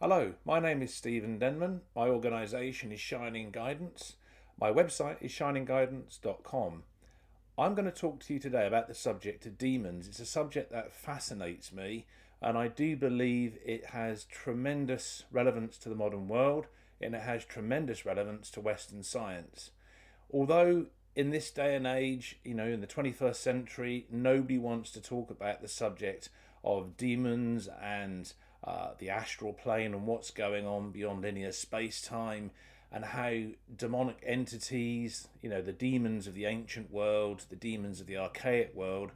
Hello, my name is Stephen Denman. My organisation is Shining Guidance. My website is shiningguidance.com. I'm going to talk to you today about the subject of demons. It's a subject that fascinates me, and I do believe it has tremendous relevance to the modern world, and it has tremendous relevance to Western science. Although in this day and age, in the 21st century, nobody wants to talk about the subject of demons and the astral plane and what's going on beyond linear space time, and how demonic entities, the demons of the ancient world, the demons of the archaic world,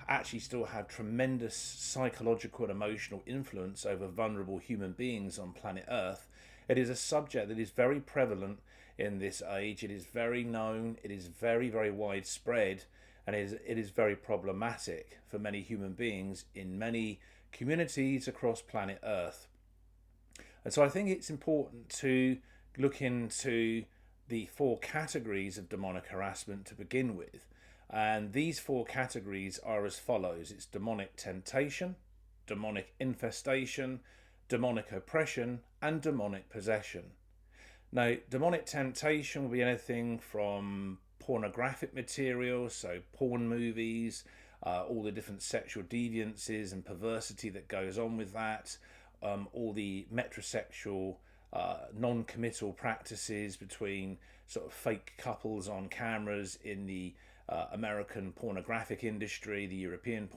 actually still have tremendous psychological and emotional influence over vulnerable human beings on planet Earth. It is a subject that is very prevalent in this age. It is very known, it is very, very widespread, and it is very problematic for many human beings in many communities across planet Earth. And so I think it's important to look into the four categories of demonic harassment to begin with. And these four categories are as follows: it's demonic temptation, demonic infestation, demonic oppression, and demonic possession. Now, demonic temptation will be anything from pornographic material, so porn movies, all the different sexual deviances and perversity that goes on with that, all the metrosexual non-committal practices between sort of fake couples on cameras in the American pornographic industry, the European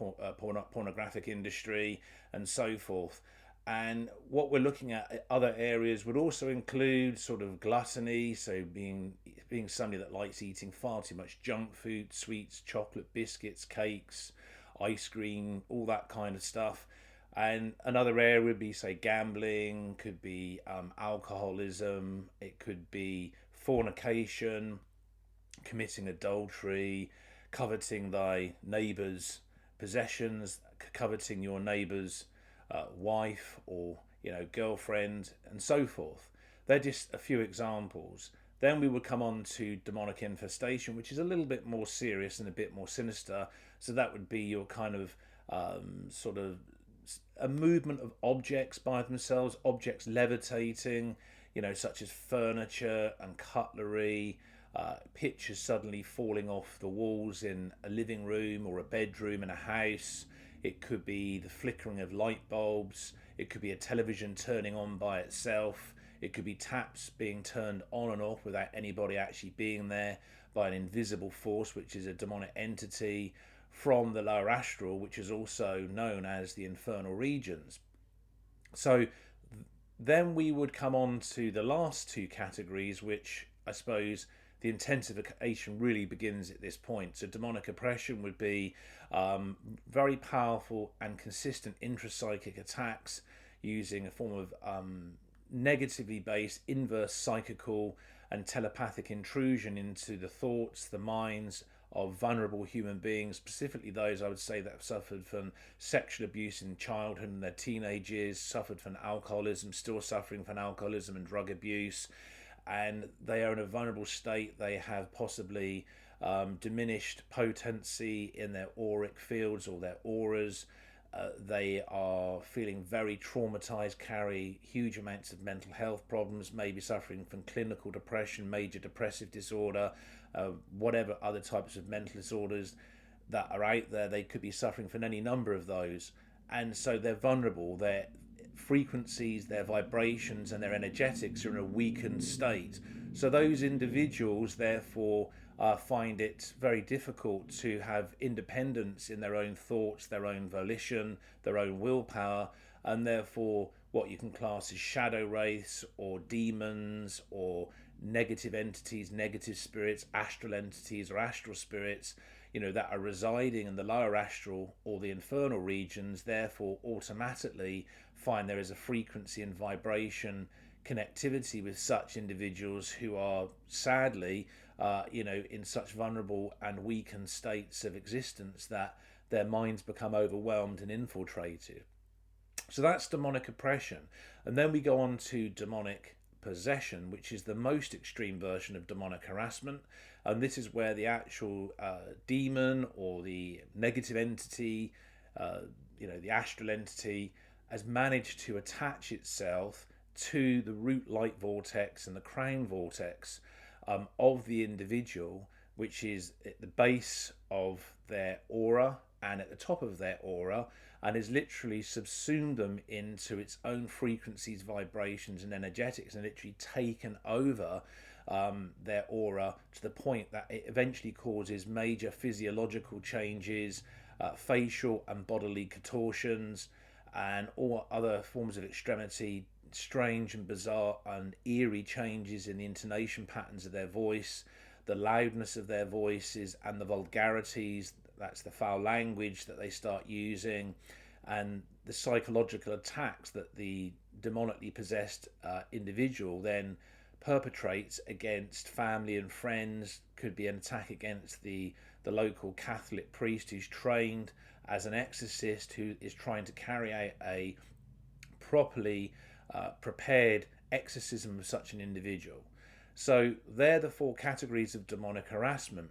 pornographic industry, and so forth. And what we're looking at other areas would also include sort of gluttony, so being somebody that likes eating far too much junk food, sweets, chocolate, biscuits, cakes, ice cream, all that kind of stuff. And another area would be, say, gambling, could be alcoholism, it could be fornication, committing adultery, coveting thy neighbour's possessions, coveting your neighbour's wife or girlfriend, and so forth. They're just a few examples. Then we would come on to demonic infestation, which is a little bit more serious and a bit more sinister. So that would be your kind of sort of a movement of objects by themselves, objects levitating, such as furniture and cutlery, pictures suddenly falling off the walls in a living room or a bedroom in a house. It could be the flickering of light bulbs. It could be a television turning on by itself. It could be taps being turned on and off without anybody actually being there by an invisible force, which is a demonic entity from the lower astral, which is also known as the Infernal Regions. So then we would come on to the last two categories, which I suppose the intensification really begins at this point. So demonic oppression would be very powerful and consistent intrapsychic attacks using a form of negatively based inverse psychical and telepathic intrusion into the thoughts, the minds of vulnerable human beings, specifically those I would say that have suffered from sexual abuse in childhood and their teenage years, suffered from alcoholism, still suffering from alcoholism and drug abuse, and they are in a vulnerable state. They have possibly diminished potency in their auric fields or their auras. They are feeling very traumatized, carry huge amounts of mental health problems, maybe suffering from clinical depression, major depressive disorder, whatever other types of mental disorders that are out there. They could be suffering from any number of those. And so they're vulnerable. Their frequencies, their vibrations, and their energetics are in a weakened state. So those individuals, therefore, find it very difficult to have independence in their own thoughts, their own volition, their own willpower, and therefore what you can class as shadow wraiths or demons or negative entities, negative spirits, astral entities or astral spirits, that are residing in the lower astral or the infernal regions, therefore automatically find there is a frequency and vibration connectivity with such individuals who are sadly in such vulnerable and weakened states of existence that their minds become overwhelmed and infiltrated. So that's demonic oppression. And then we go on to demonic possession, which is the most extreme version of demonic harassment. And this is where the actual demon or the negative entity, the astral entity, has managed to attach itself to the root light vortex and the crown vortex of the individual, which is at the base of their aura and at the top of their aura, and is literally subsumed them into its own frequencies, vibrations, and energetics, and literally taken over their aura to the point that it eventually causes major physiological changes, facial and bodily contortions, and all other forms of extremity, strange and bizarre and eerie changes in the intonation patterns of their voice, the loudness of their voices, and the vulgarities, that's the foul language that they start using, and the psychological attacks that the demonically possessed individual then perpetrates against family and friends. Could be an attack against the local Catholic priest who's trained as an exorcist, who is trying to carry out a properly prepared exorcism of such an individual. So they're the four categories of demonic harassment.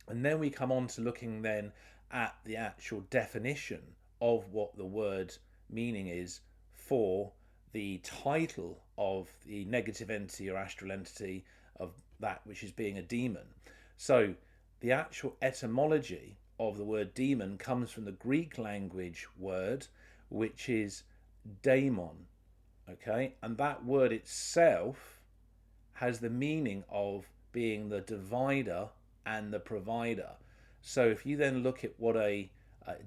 And then we come on to looking then at the actual definition of what the word meaning is for the title of the negative entity or astral entity of that which is being a demon. So the actual etymology of the word demon comes from the Greek language word, which is daemon. Okay, and that word itself has the meaning of being the divider and the provider. So if you then look at what a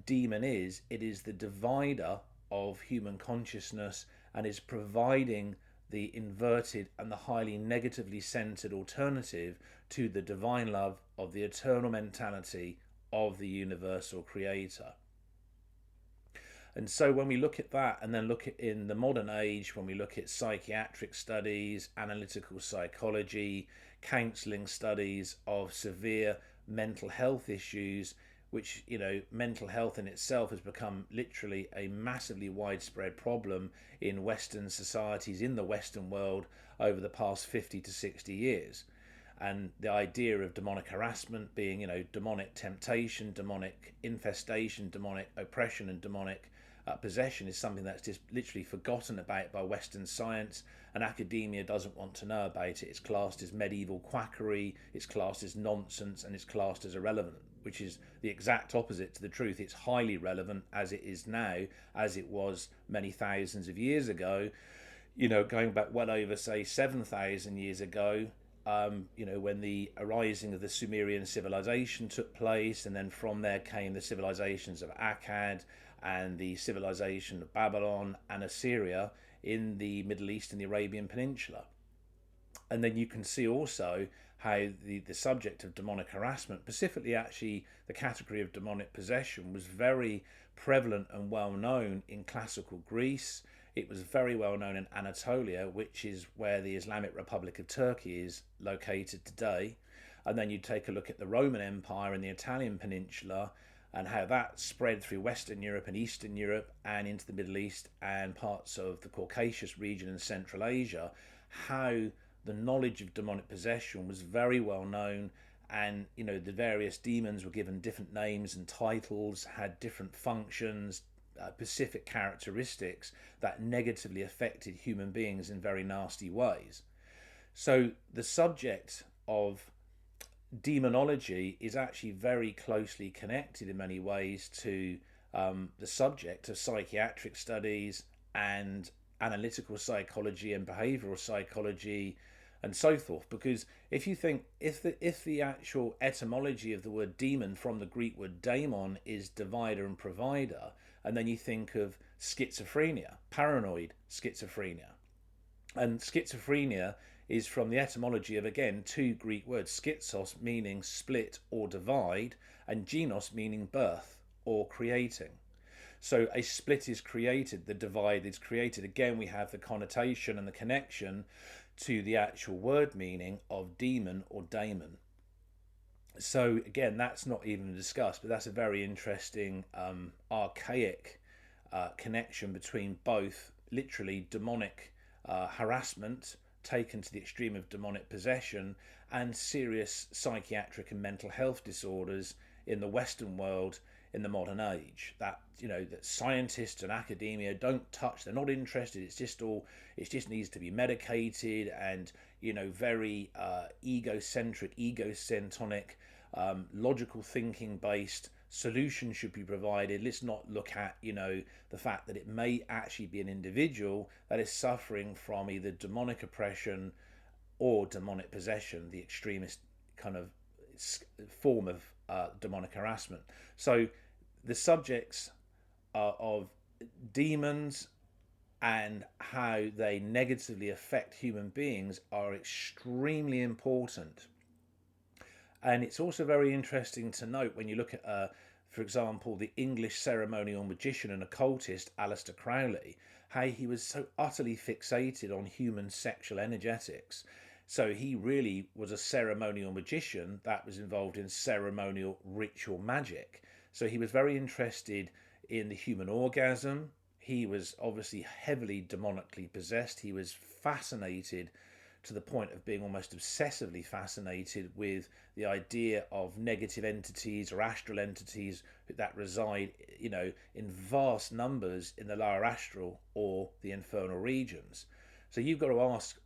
demon is, it is the divider of human consciousness and is providing the inverted and the highly negatively centered alternative to the divine love of the eternal mentality of the universal creator. And so when we look at that, and then look at in the modern age, when we look at psychiatric studies, analytical psychology, counselling studies of severe mental health issues, which, you know, mental health in itself has become literally a massively widespread problem in Western societies, in the Western world, over the past 50 to 60 years. And the idea of demonic harassment being, you know, demonic temptation, demonic infestation, demonic oppression, and demonic possession is something that's just literally forgotten about by Western science, and academia doesn't want to know about it. It's classed as medieval quackery, it's classed as nonsense, and it's classed as irrelevant, which is the exact opposite to the truth. It's highly relevant as it is now, as it was many thousands of years ago, you know, going back well over, say, 7,000 years ago. You know, when the arising of the Sumerian civilization took place, and then from there came the civilizations of Akkad and the civilization of Babylon and Assyria in the Middle East and the Arabian Peninsula. And then you can see also how the subject of demonic harassment, specifically actually the category of demonic possession, was very prevalent and well known in classical Greece. It was very well known in Anatolia, which is where the Islamic Republic of Turkey is located today. And then you take a look at the Roman Empire and the Italian Peninsula, and how that spread through Western Europe and Eastern Europe and into the Middle East and parts of the Caucasus region and Central Asia, how the knowledge of demonic possession was very well known. And, you know, the various demons were given different names and titles, had different functions, specific characteristics that negatively affected human beings in very nasty ways. So the subject of demonology is actually very closely connected in many ways to the subject of psychiatric studies and analytical psychology and behavioral psychology and so forth. Because if you think, if the actual etymology of the word demon from the Greek word daemon is divider and provider, and then you think of schizophrenia, paranoid schizophrenia, and schizophrenia is from the etymology of, again, two Greek words, schizos meaning split or divide, and genos meaning birth or creating. So a split is created, the divide is created. Again, we have the connotation and the connection to the actual word meaning of demon or daemon. So again, that's not even discussed, but that's a very interesting archaic connection between both literally demonic harassment taken to the extreme of demonic possession and serious psychiatric and mental health disorders in the Western world in the modern age, that that scientists and academia don't touch. They're not interested. It's just all, it just needs to be medicated, and very egocentric, egocentric, logical thinking based solutions should be provided. Let's not look at the fact that it may actually be an individual that is suffering from either demonic oppression or demonic possession, the extremist kind of form of demonic harassment. So the subjects of demons and how they negatively affect human beings are extremely important. And it's also very interesting to note when you look at, for example, the English ceremonial magician and occultist Aleister Crowley, how he was so utterly fixated on human sexual energetics. So he really was a ceremonial magician that was involved in ceremonial ritual magic. So he was very interested in the human orgasm. He was obviously heavily demonically possessed. He was fascinated to the point of being almost obsessively fascinated with the idea of negative entities or astral entities that reside, in vast numbers in the lower astral or the infernal regions. So you've got to ask,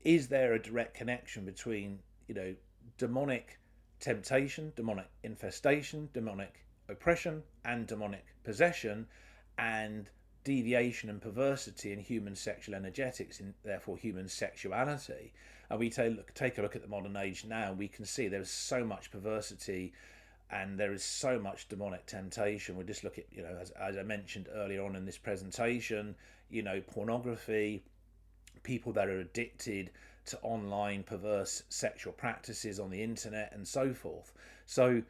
is there a direct connection between, demonic temptation, demonic infestation, demonic oppression, and demonic possession, and deviation and perversity in human sexual energetics, and therefore human sexuality? And we take a look at the modern age now, we can see there's so much perversity and there is so much demonic temptation. We'll just look at, as I mentioned earlier on in this presentation, pornography, people that are addicted to online perverse sexual practices on the internet and so forth. So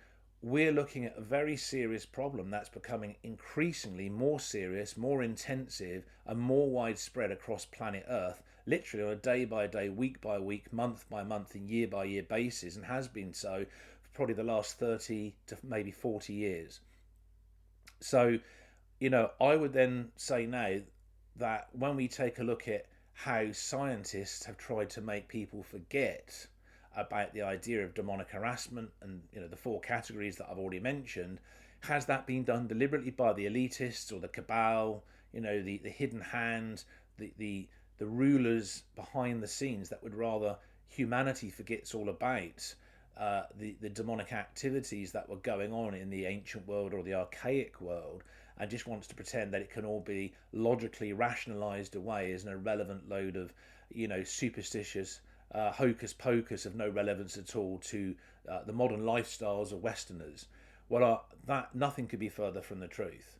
we're looking at a very serious problem that's becoming increasingly more serious, more intensive, and more widespread across planet Earth, literally on a day by day, week by week, month by month, and year by year basis, and has been so for probably the last 30 to maybe 40 years. So, I would then say now that when we take a look at how scientists have tried to make people forget about the idea of demonic harassment and the four categories that I've already mentioned, has that been done deliberately by the elitists or the cabal, the hidden hand, the rulers behind the scenes that would rather humanity forgets all about the demonic activities that were going on in the ancient world or the archaic world, and just wants to pretend that it can all be logically rationalized away as an irrelevant load of superstitious hocus pocus of no relevance at all to the modern lifestyles of Westerners. Well, that nothing could be further from the truth.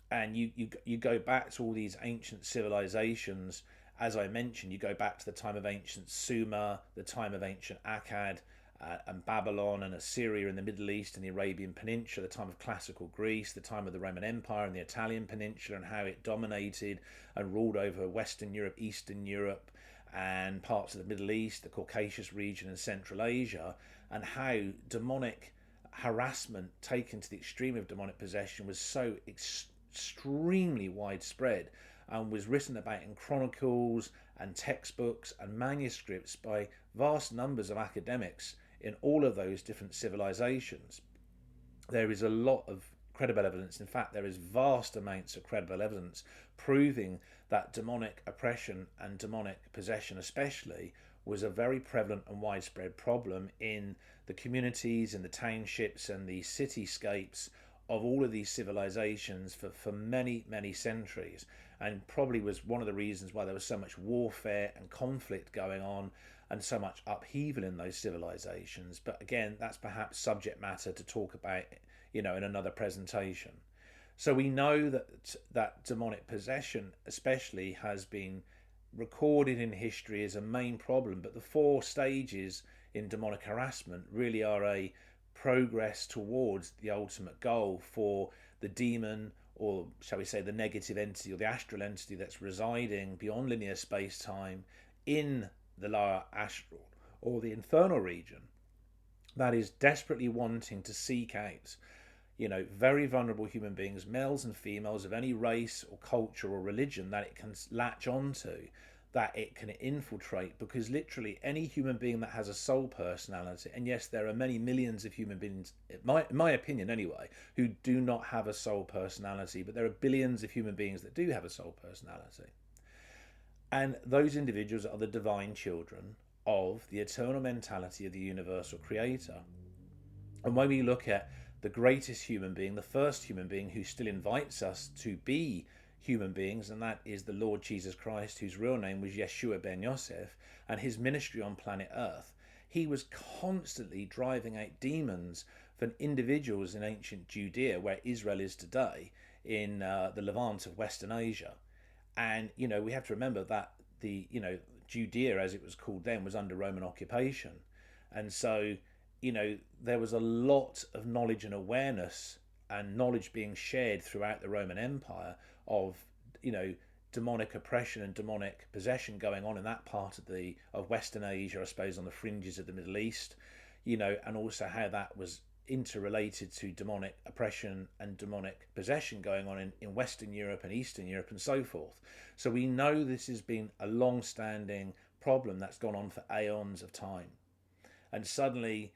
And you go back to all these ancient civilizations. As I mentioned, you go back to the time of ancient Sumer, the time of ancient Akkad, and Babylon and Assyria in the Middle East and the Arabian Peninsula, the time of classical Greece, the time of the Roman Empire and the Italian Peninsula, and how it dominated and ruled over Western Europe, Eastern Europe, and parts of the Middle East, the Caucasus region and Central Asia, and how demonic harassment taken to the extreme of demonic possession was so extremely widespread and was written about in chronicles and textbooks and manuscripts by vast numbers of academics in all of those different civilizations. There is a lot of credible evidence. In fact, there is vast amounts of credible evidence proving that demonic oppression and demonic possession especially was a very prevalent and widespread problem in the communities and the townships and the cityscapes of all of these civilizations for many, many centuries, and probably was one of the reasons why there was so much warfare and conflict going on and so much upheaval in those civilizations. But again, that's perhaps subject matter to talk about, in another presentation. So we know that demonic possession especially has been recorded in history as a main problem, but the four stages in demonic harassment really are a progress towards the ultimate goal for the demon, or shall we say the negative entity or the astral entity that's residing beyond linear space-time in the lower astral or the infernal region, that is desperately wanting to seek out very vulnerable human beings, males and females of any race or culture or religion that it can latch onto, that it can infiltrate, because literally any human being that has a soul personality, and yes, there are many millions of human beings, in my opinion anyway, who do not have a soul personality, but there are billions of human beings that do have a soul personality. And those individuals are the divine children of the eternal mentality of the universal creator. And when we look at the greatest human being, the first human being who still invites us to be human beings, and that is the Lord Jesus Christ, whose real name was Yeshua ben Yosef, and his ministry on planet Earth, he was constantly driving out demons from individuals in ancient Judea, where Israel is today, in the Levant of Western Asia. And, we have to remember that Judea, as it was called then, was under Roman occupation. And so, there was a lot of knowledge and awareness and knowledge being shared throughout the Roman Empire of, demonic oppression and demonic possession going on in that part of Western Asia, I suppose, on the fringes of the Middle East, and also how that was interrelated to demonic oppression and demonic possession going on in Western Europe and Eastern Europe and so forth. So we know this has been a long-standing problem that's gone on for aeons of time. And suddenly,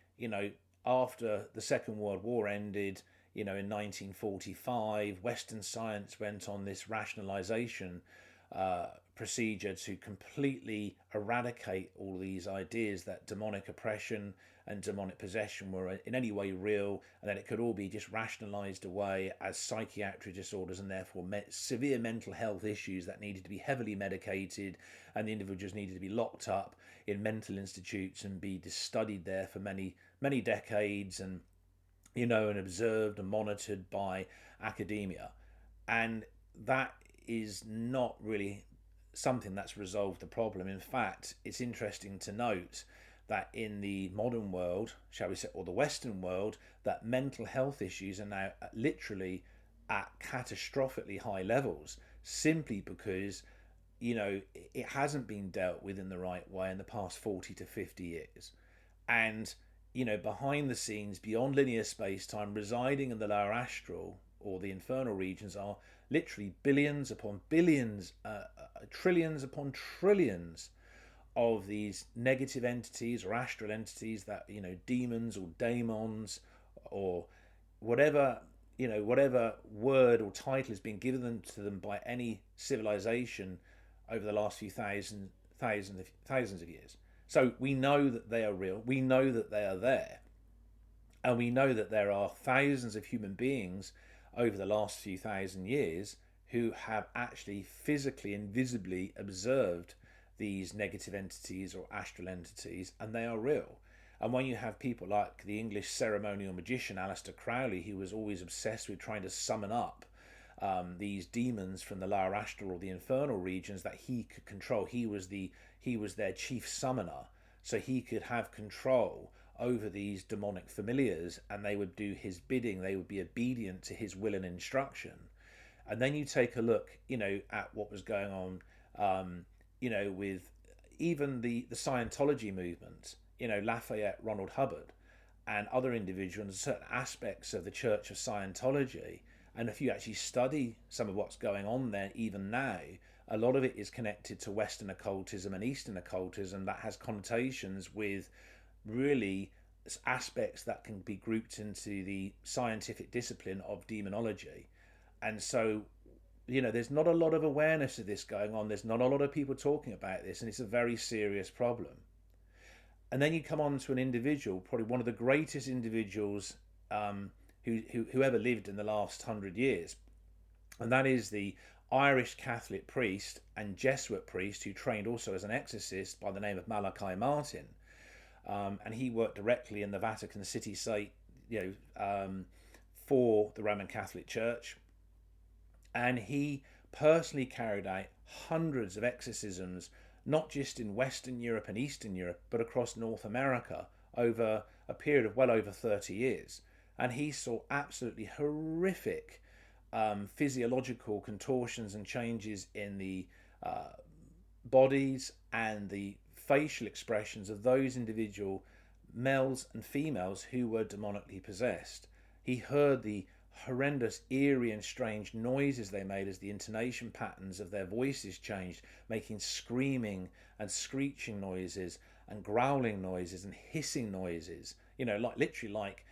after the Second World War ended, in 1945, Western science went on this rationalization procedure to completely eradicate all these ideas that demonic oppression and demonic possession were in any way real, and that it could all be just rationalized away as psychiatric disorders, and therefore severe mental health issues that needed to be heavily medicated, and the individuals needed to be locked up in mental institutes and be studied there for many decades, and and observed and monitored by academia. And that is not really something that's resolved the problem. In fact, it's interesting to note that in the modern world, shall we say, or the Western world, that mental health issues are now literally at catastrophically high levels, simply because it hasn't been dealt with in the right way in the past 40 to 50 years. And behind the scenes, beyond linear space-time, residing in the lower astral or the infernal regions, are literally billions upon billions, trillions upon trillions of these negative entities or astral entities that, demons or daemons or whatever word or title has been given to them by any civilization over the last few thousands of years. So we know that they are real, we know that they are there, and we know that there are thousands of human beings over the last few thousand years who have actually physically and visibly observed these negative entities or astral entities, and they are real. And when you have people like the English ceremonial magician Aleister Crowley, who was always obsessed with trying to summon up these demons from the lower astral or the infernal regions that he could control. He was their chief summoner, so he could have control over these demonic familiars, and they would do his bidding. They would be obedient to his will and instruction. And then you take a look, at what was going on, with even the Scientology movement, Lafayette, Ronald Hubbard, and other individuals, certain aspects of the Church of Scientology. And if you actually study some of what's going on there, even now, a lot of it is connected to Western occultism and Eastern occultism that has connotations with really aspects that can be grouped into the scientific discipline of demonology. And so, there's not a lot of awareness of this going on. There's not a lot of people talking about this, and it's a very serious problem. And then you come on to an individual, probably one of the greatest individuals who ever lived in the last 100 years. And that is the Irish Catholic priest and Jesuit priest who trained also as an exorcist by the name of Malachi Martin. And he worked directly in the Vatican City site, for the Roman Catholic Church. And he personally carried out hundreds of exorcisms, not just in Western Europe and Eastern Europe, but across North America over a period of well over 30 years. And he saw absolutely horrific physiological contortions and changes in the bodies and the facial expressions of those individual males and females who were demonically possessed. He heard the horrendous, eerie and strange noises they made as the intonation patterns of their voices changed, making screaming and screeching noises and growling noises and hissing noises, like literally like,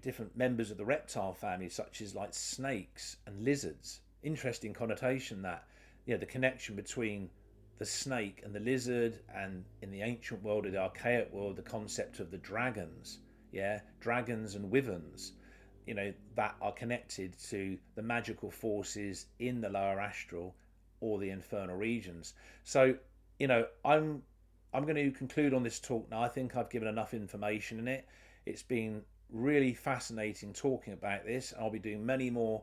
different members of the reptile family, such as like snakes and lizards. Interesting connotation that, the connection between the snake and the lizard, and in the ancient world, or the archaic world, the concept of the dragons, dragons and wyverns, that are connected to the magical forces in the lower astral or the infernal regions. So, I'm going to conclude on this talk now. I think I've given enough information in it. It's been really fascinating talking about this. I'll be doing many more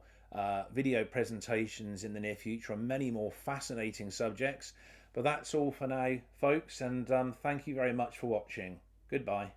video presentations in the near future on many more fascinating subjects. But that's all for now, folks, and thank you very much for watching. Goodbye.